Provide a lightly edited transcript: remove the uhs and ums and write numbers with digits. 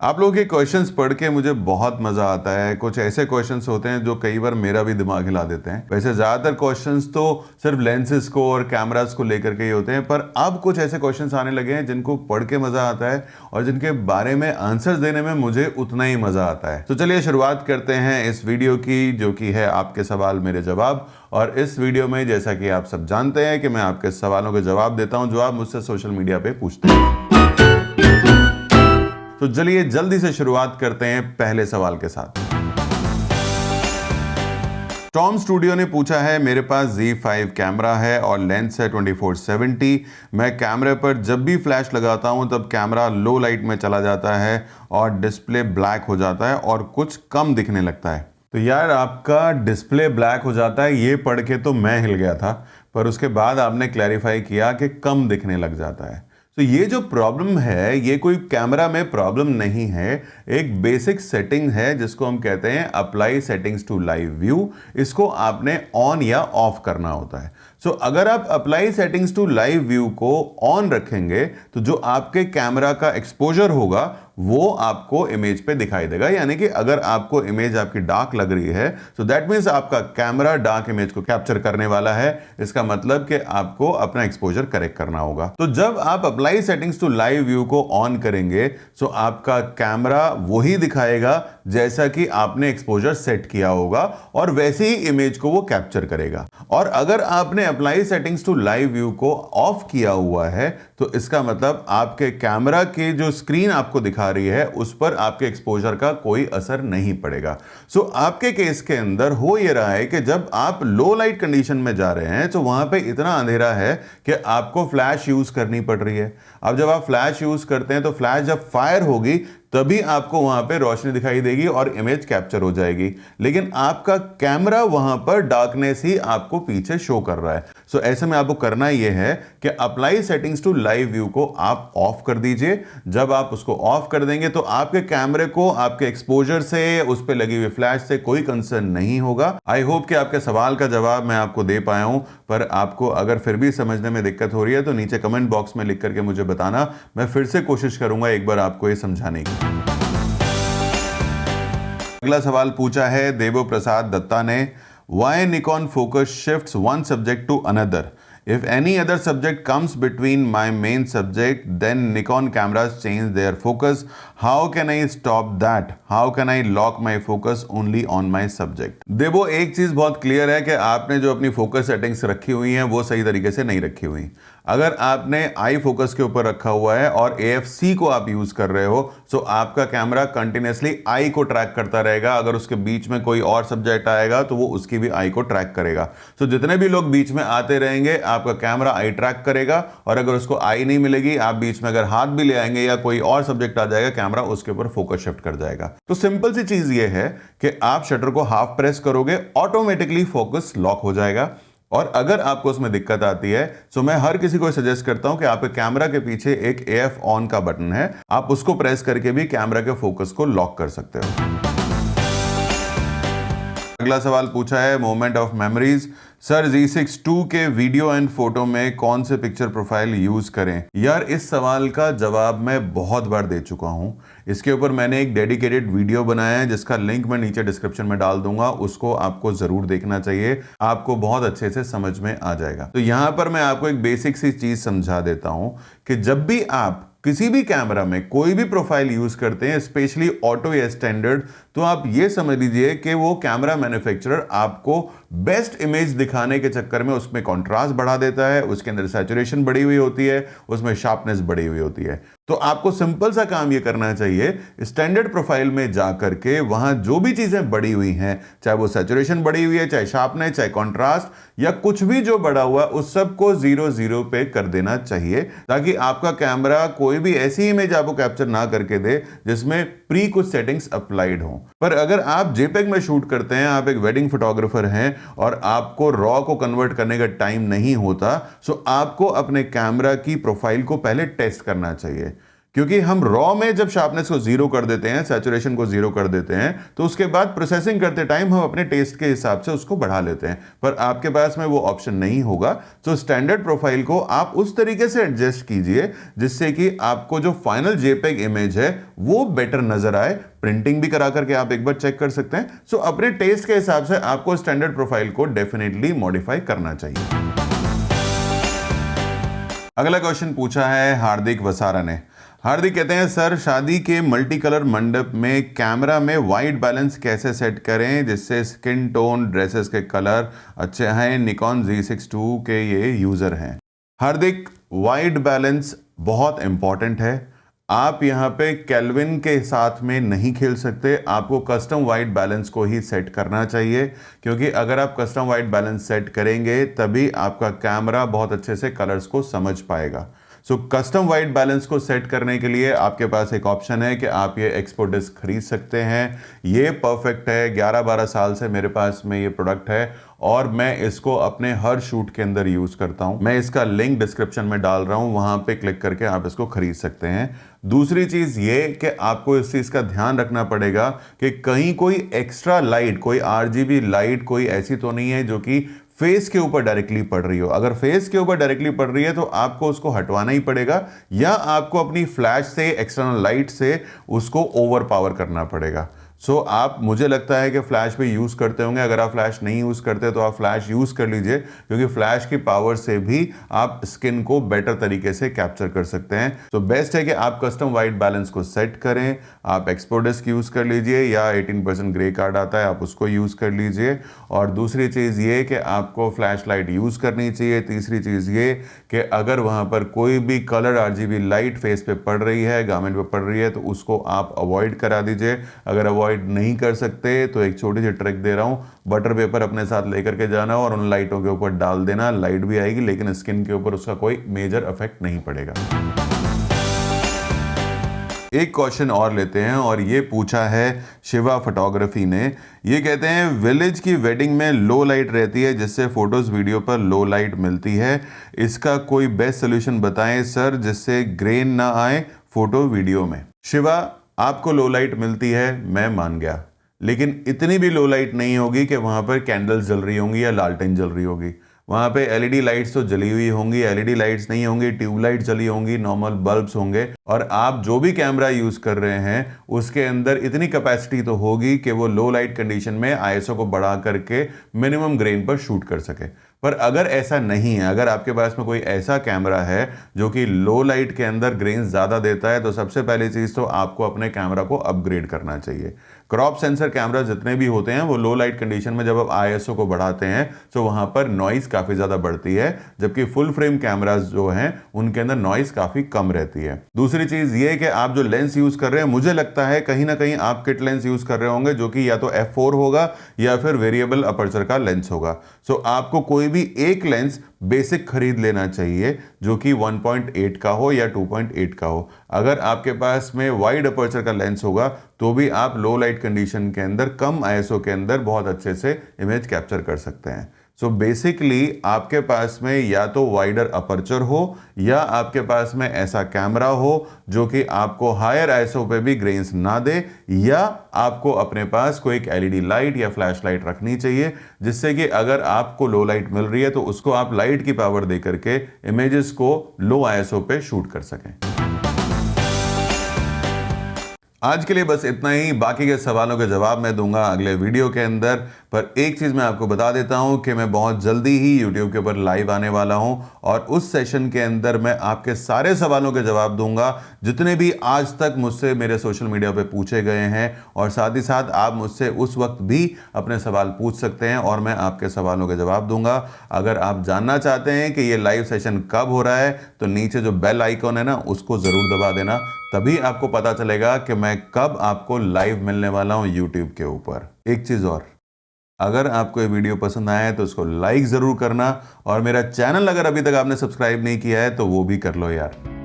आप लोगों के क्वेश्चंस पढ़ के मुझे बहुत मजा आता है। कुछ ऐसे क्वेश्चंस होते हैं जो कई बार मेरा भी दिमाग हिला देते हैं। वैसे ज्यादातर क्वेश्चंस तो सिर्फ लेंसेज को और कैमरास को लेकर के ही होते हैं, पर अब कुछ ऐसे क्वेश्चंस आने लगे हैं जिनको पढ़ के मजा आता है और जिनके बारे में आंसर्स देने में मुझे उतना ही मजा आता है। तो चलिए शुरुआत करते हैं इस वीडियो की, जो कि है आपके सवाल मेरे जवाब। और इस वीडियो में, जैसा कि आप सब जानते हैं, कि मैं आपके सवालों के जवाब देता हूं जो आप मुझसे सोशल मीडिया पे पूछते हैं। तो चलिए जल्दी से शुरुआत करते हैं पहले सवाल के साथ। टॉम स्टूडियो ने पूछा है, मेरे पास Z5 कैमरा है और लेंस है 2470। मैं कैमरे पर जब भी फ्लैश लगाता हूं तब कैमरा लो लाइट में चला जाता है और डिस्प्ले ब्लैक हो जाता है और कुछ कम दिखने लगता है। तो यार, आपका डिस्प्ले ब्लैक हो जाता है, ये पढ़ के तो मैं हिल गया था, पर उसके बाद आपने क्लैरिफाई किया कि कम दिखने लग जाता है। तो ये जो प्रॉब्लम है, ये कोई कैमरा में प्रॉब्लम नहीं है, एक बेसिक सेटिंग है जिसको हम कहते हैं apply settings to live view. इसको आपने ऑन या ऑफ करना होता है। सो अगर आप apply settings to live view को ऑन रखेंगे तो जो आपके कैमरा का एक्सपोजर होगा वो आपको इमेज पे दिखाई देगा। यानी कि अगर आपको इमेज आपकी डार्क लग रही है तो दैट मीन्स आपका कैमरा डार्क इमेज को कैप्चर करने वाला है। इसका मतलब कि आपको अपना एक्सपोजर करेक्ट करना होगा। तो जब आप apply settings to live view को ऑन करेंगे तो आपका कैमरा वही दिखाएगा जैसा कि आपने एक्सपोजर सेट किया होगा और वैसे ही इमेज को वो कैप्चर करेगा। और अगर आपने apply settings to live view को ऑफ किया हुआ है तो इसका मतलब आपके कैमरा की जो स्क्रीन आपको दिखा रही है उस पर आपके एक्सपोजर का कोई असर नहीं पड़ेगा। सो आपके केस के अंदर हो यह रहा है कि जब आप लो लाइट कंडीशन में जा रहे हैं तो वहां पे इतना अंधेरा है कि आपको फ्लैश यूज करनी पड़ रही है। अब जब आप फ्लैश यूज करते हैं तो फ्लैश जब फायर होगी तभी आपको वहां पे रोशनी दिखाई देगी और इमेज कैप्चर हो जाएगी, लेकिन आपका कैमरा वहां पर डार्कनेस ही आपको पीछे शो कर रहा है। सो ऐसे में आपको करना यह है कि apply settings to live view को आप ऑफ कर दीजिए। जब आप उसको ऑफ कर देंगे तो आपके कैमरे को आपके एक्सपोजर से, उस पर लगी हुई फ्लैश से कोई कंसर्न नहीं होगा। आई होप कि आपके सवाल का जवाब मैं आपको दे पाया हूं, पर आपको अगर फिर भी समझने में दिक्कत हो रही है तो नीचे कमेंट बॉक्स में लिख करके मुझे बताना, मैं फिर से कोशिश करूंगा एक बार आपको ये समझाने की। अगला सवाल पूछा है देवो प्रसाद दत्ता ने, why Nikon focus shifts one subject to another? If any other subject comes between my main subject, then Nikon cameras change their focus. How can I stop that? How can I lock my focus only on my subject? देखो, एक चीज बहुत clear है कि आपने जो अपनी focus settings रखी हुई हैं वो सही तरीके से नहीं रखी हुई। अगर आपने आई फोकस के ऊपर रखा हुआ है और AFC को आप यूज कर रहे हो तो आपका कैमरा कंटिन्यूसली आई को ट्रैक करता रहेगा। अगर उसके बीच में कोई और सब्जेक्ट आएगा तो वो उसकी भी आई को ट्रैक करेगा। तो जितने भी लोग बीच में आते रहेंगे आपका कैमरा आई ट्रैक करेगा, और अगर उसको आई नहीं मिलेगी, आप बीच में अगर हाथ भी ले आएंगे या कोई और सब्जेक्ट आ जाएगा, कैमरा उसके ऊपर फोकस शिफ्ट कर जाएगा। तो सिंपल सी चीज ये है कि आप शटर को हाफ प्रेस करोगे, ऑटोमेटिकली फोकस लॉक हो जाएगा। और अगर आपको उसमें दिक्कत आती है तो मैं हर किसी को सजेस्ट करता हूं कि आपके कैमरा के पीछे एक AF ऑन का बटन है, आप उसको प्रेस करके भी कैमरा के फोकस को लॉक कर सकते हो। अगला सवाल पूछा है moment of memories, sir Z6 II के वीडियो एंड फोटो में कौन से पिक्चर प्रोफाइल यूज करें? यार, इस सवाल का जवाब मैं बहुत बार दे चुका हूं। इसके ऊपर मैंने एक डेडिकेटेड वीडियो बनाया है जिसका लिंक मैं नीचे डिस्क्रिप्शन में डाल दूंगा, उसको आपको जरूर देखना चाहिए, आपको बहुत अच्छे से समझ में आ जाएगा। तो यहां पर मैं आपको एक बेसिक सी चीज समझा देता हूं कि जब भी आप किसी भी कैमरा में कोई भी प्रोफाइल यूज करते हैं, स्पेशली ऑटो या स्टैंडर्ड, तो आप ये समझ लीजिए कि वो कैमरा मैन्युफैक्चरर आपको बेस्ट इमेज दिखाने के चक्कर में उसमें कॉन्ट्रास्ट बढ़ा देता है, उसके अंदर सैचुरेशन बढ़ी हुई होती है, उसमें शार्पनेस बढ़ी हुई होती है। तो आपको सिंपल सा काम ये करना चाहिए, स्टैंडर्ड प्रोफाइल में जाकर के वहां जो भी चीजें बढ़ी हुई हैं, चाहे वो सैचुरेशन बढ़ी हुई है, चाहे शार्पनेस, चाहे कॉन्ट्रास्ट या कुछ भी जो बढ़ा हुआ है, उस सब को 0 पे कर देना चाहिए, ताकि आपका कैमरा कोई भी ऐसी इमेज आपको कैप्चर ना करके दे जिसमें प्री कुछ सेटिंग्स अप्लाइड हो। पर अगर आप JPEG में शूट करते हैं, आप एक वेडिंग फोटोग्राफर हैं और आपको रॉ को कन्वर्ट करने का टाइम नहीं होता, सो आपको अपने कैमरा की प्रोफाइल को पहले टेस्ट करना चाहिए। क्योंकि हम रॉ में जब शार्पनेस को जीरो कर देते हैं, सैचुरेशन को जीरो कर देते हैं, तो उसके बाद प्रोसेसिंग करते टाइम हम अपने टेस्ट के हिसाब से उसको बढ़ा लेते हैं, पर आपके पास में वो ऑप्शन नहीं होगा। तो स्टैंडर्ड प्रोफाइल को आप उस तरीके से एडजस्ट कीजिए जिससे कि आपको जो फाइनल जेपेग इमेज है वो बेटर नजर आए। प्रिंटिंग भी करा करके आप एक बार चेक कर सकते हैं। सो अपने टेस्ट के हिसाब से आपको स्टैंडर्ड प्रोफाइल को डेफिनेटली मॉडिफाई करना चाहिए। अगला क्वेश्चन पूछा है हार्दिक वसारा ने। हार्दिक कहते हैं, सर शादी के मल्टी कलर मंडप में कैमरा में वाइट बैलेंस कैसे सेट करें जिससे स्किन टोन ड्रेसेस के कलर अच्छे हैं। निकॉन Z6 के ये यूज़र हैं। हार्दिक, वाइट बैलेंस बहुत इंपॉर्टेंट है। आप यहाँ पे केल्विन के साथ में नहीं खेल सकते, आपको कस्टम वाइट बैलेंस को ही सेट करना चाहिए, क्योंकि अगर आप कस्टम वाइट बैलेंस सेट करेंगे तभी आपका कैमरा बहुत अच्छे से कलर्स को समझ पाएगा। सो कस्टम वाइट बैलेंस को सेट करने के लिए आपके पास एक ऑप्शन है कि आप ये एक्सपो डिस्क खरीद सकते हैं। ये परफेक्ट है, 11-12 साल से मेरे पास में ये प्रोडक्ट है और मैं इसको अपने हर शूट के अंदर यूज़ करता हूं। मैं इसका लिंक डिस्क्रिप्शन में डाल रहा हूं, वहां पे क्लिक करके आप इसको खरीद सकते हैं। दूसरी चीज़ ये कि आपको इस चीज़ का ध्यान रखना पड़ेगा कि कहीं कोई एक्स्ट्रा लाइट, कोई RGB लाइट कोई ऐसी तो नहीं है जो कि फेस के ऊपर डायरेक्टली पड़ रही हो। अगर फेस के ऊपर डायरेक्टली पड़ रही है तो आपको उसको हटवाना ही पड़ेगा, या आपको अपनी फ्लैश से, एक्सटर्नल लाइट से उसको ओवर पावर करना पड़ेगा। आप, मुझे लगता है कि फ्लैश भी यूज़ करते होंगे। अगर आप फ्लैश नहीं यूज़ करते तो आप फ्लैश यूज़ कर लीजिए, क्योंकि फ्लैश की पावर से भी आप स्किन को बेटर तरीके से कैप्चर कर सकते हैं। बेस्ट है कि आप कस्टम वाइट बैलेंस को सेट करें। आप एक्सपो डिस्क यूज़ कर लीजिए या 18% ग्रे कार्ड आता है, आप उसको यूज़ कर लीजिए। और दूसरी चीज़ ये कि आपको फ्लैश लाइट यूज़ करनी चाहिए। तीसरी चीज़ ये कि अगर वहाँ पर कोई भी कलर RGB लाइट फेस पे पड़ रही है, गारमेंट पे पड़ रही है, तो उसको आप अवॉइड करा दीजिए। अगर अवॉइड नहीं कर सकते तो एक छोटी सी ट्रिक दे रहा हूं, बटर पेपर अपने साथ लेकर के जाना और उन लाइटों के ऊपर डाल देना। लाइट भी आएगी लेकिन स्किन के ऊपर उसका कोई मेजर इफेक्ट नहीं पड़ेगा। एक क्वेश्चन और लेते हैं और ये पूछा है शिवा फोटोग्राफी ने। ये कहते हैं, विलेज की वेडिंग में लो लाइट रहती है जिससे फोटोज वीडियो पर लो लाइट मिलती है, इसका कोई बेस्ट सोल्यूशन बताएं सर जिससे ग्रेन ना आए फोटो वीडियो में। शिवा, आपको लो लाइट मिलती है, मैं मान गया, लेकिन इतनी भी लो लाइट नहीं होगी कि वहाँ पर कैंडल्स जल रही होंगी या लालटेन जल रही होगी। वहाँ पे LED लाइट्स तो जली हुई होंगी, LED लाइट्स नहीं होंगी, ट्यूबलाइट जली होंगी, नॉर्मल बल्ब्स होंगे। और आप जो भी कैमरा यूज़ कर रहे हैं उसके अंदर इतनी कैपेसिटी तो होगी कि वो लो लाइट कंडीशन में ISO को बढ़ा करके मिनिमम ग्रेन पर शूट कर सके। पर अगर ऐसा नहीं है, अगर आपके पास में कोई ऐसा कैमरा है जो कि लो लाइट के अंदर ग्रेन ज़्यादा देता है, तो सबसे पहली चीज़ तो आपको अपने कैमरा को अपग्रेड करना चाहिए। क्रॉप सेंसर कैमरा जितने भी होते हैं वो लो लाइट कंडीशन में जब आप ISO को बढ़ाते हैं तो वहाँ पर नॉइज़ काफ़ी ज़्यादा बढ़ती है, जबकि फुल फ्रेम कैमराज जो हैं उनके अंदर नॉइज़ काफ़ी कम रहती है। दूसरी चीज़ ये कि आप जो लेंस यूज़ कर रहे हैं, मुझे लगता है कहीं ना कहीं आप किट लेंस यूज़ कर रहे होंगे जो कि या तो f4 होगा या फिर वेरिएबल अपर्चर का लेंस होगा। आपको कोई भी एक लेंस बेसिक खरीद लेना चाहिए जो कि 1.8 का हो या 2.8 का हो। अगर आपके पास में वाइड अपर्चर का लेंस होगा तो भी आप लो लाइट कंडीशन के अंदर, कम ISO के अंदर बहुत अच्छे से इमेज कैप्चर कर सकते हैं। बेसिकली आपके पास में या तो वाइडर अपर्चर हो या आपके पास में ऐसा कैमरा हो जो कि आपको हायर ISO पे भी ग्रेन्स ना दे, या आपको अपने पास कोई एक LED लाइट या फ्लैश लाइट रखनी चाहिए जिससे कि अगर आपको लो लाइट मिल रही है तो उसको आप लाइट की पावर दे करके इमेजेस को लो ISO पे शूट कर सकें। आज के लिए बस इतना ही, बाकी के सवालों के जवाब मैं दूंगा अगले वीडियो के अंदर। पर एक चीज़ मैं आपको बता देता हूं कि मैं बहुत जल्दी ही YouTube के ऊपर लाइव आने वाला हूं और उस सेशन के अंदर मैं आपके सारे सवालों के जवाब दूंगा जितने भी आज तक मुझसे मेरे सोशल मीडिया पे पूछे गए हैं, और साथ ही साथ आप मुझसे उस वक्त भी अपने सवाल पूछ सकते हैं और मैं आपके सवालों के जवाब दूंगा। अगर आप जानना चाहते हैं कि ये लाइव सेशन कब हो रहा है तो नीचे जो बेल आइकॉन है ना उसको ज़रूर दबा देना, तभी आपको पता चलेगा कि मैं कब आपको लाइव मिलने वाला हूं YouTube के ऊपर। एक चीज़ और, अगर आपको ये वीडियो पसंद आया है तो इसको लाइक ज़रूर करना, और मेरा चैनल अगर अभी तक आपने सब्सक्राइब नहीं किया है तो वो भी कर लो यार।